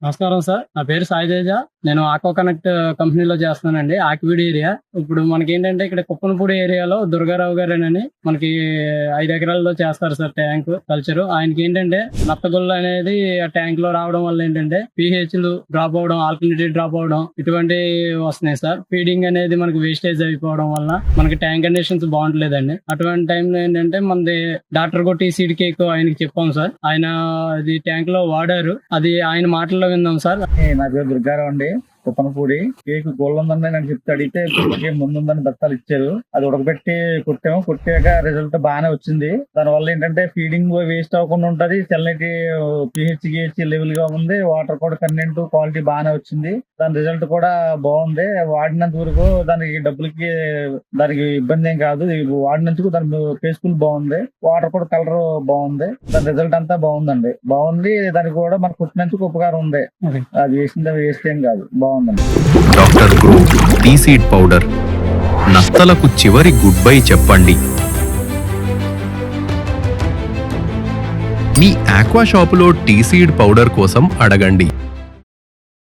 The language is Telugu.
నమస్కారం సార్. నా పేరు సాయి తేజ. నేను ఆక్వా కనెక్ట్ కంపెనీలో చేస్తున్నానండి. ఆక్విడ్ ఏరియా. ఇప్పుడు మనకేంటంటే ఇక్కడ కుప్పనపూడి ఏరియాలో దుర్గారావు గారేనని మనకి 5 ఎకరాల్లో చేస్తారు సార్ ట్యాంక్ కల్చరు. ఆయనకేంటంటే నత్తగుల్ల అనేది ఆ ట్యాంక్‌లో రావడం వల్ల ఏంటంటే పీహెచ్‌లు డ్రాప్ అవ్వడం, ఆల్కలినిటీ డ్రాప్ అవ్వడం ఇటువంటివి వస్తున్నాయి సార్. ఫీడింగ్ అనేది మనకి వేస్టేజ్ అయిపోవడం వల్ల మనకి ట్యాంక్ కండిషన్స్ బాగుంటలేదండి. అటువంటి టైంలో ఏంటంటే మనది డాక్టర్ కొట్టి సీడ్ కేక్ ఆయనకి చెప్పాం సార్. ఆయన అది ట్యాంక్‌లో వాడారు. అది ఆయన మాటల్లో విందాం సార్. నా పేరు దుర్గారావు అండి. కుప్పనపూడి కేక్ గోల్డ్ ఉందని నేను చెప్తే అడిగితే ముందుందని బత్తాలు ఇచ్చారు. అది ఉడకబెట్టి కొట్టాము. కొట్టాక రిజల్ట్ బాగానే వచ్చింది. దానివల్ల ఏంటంటే ఫీడింగ్ వేస్ట్ అవ్వకుండా ఉంటది. చల్లటి పిహెచ్ లెవెల్ గా ఉంది. వాటర్ కూడా కంటెంట్ క్వాలిటీ బాగానే వచ్చింది. దాని రిజల్ట్ కూడా బాగుంది. వాడినంత వరకు దానికి డబ్బులకి దానికి ఇబ్బంది ఏం కాదు. వాడినందుకు దాని ఫేస్ఫుల్ బాగుంది. వాటర్ కూడా కలర్ బాగుంది. దాని రిజల్ట్ అంతా బాగుందండి. బాగుంది. దానికి కూడా మనకు కుట్టినందుకు ఉపకారం ఉంది. అది వేస్ట్ ఏం కాదు. Doctor grow tea seed powder. నత్తలకు చివరి గుడ్ బై చెప్పండి. మీ ఆక్వా షాపులో టీ సీడ్ పౌడర్ కోసం అడగండి.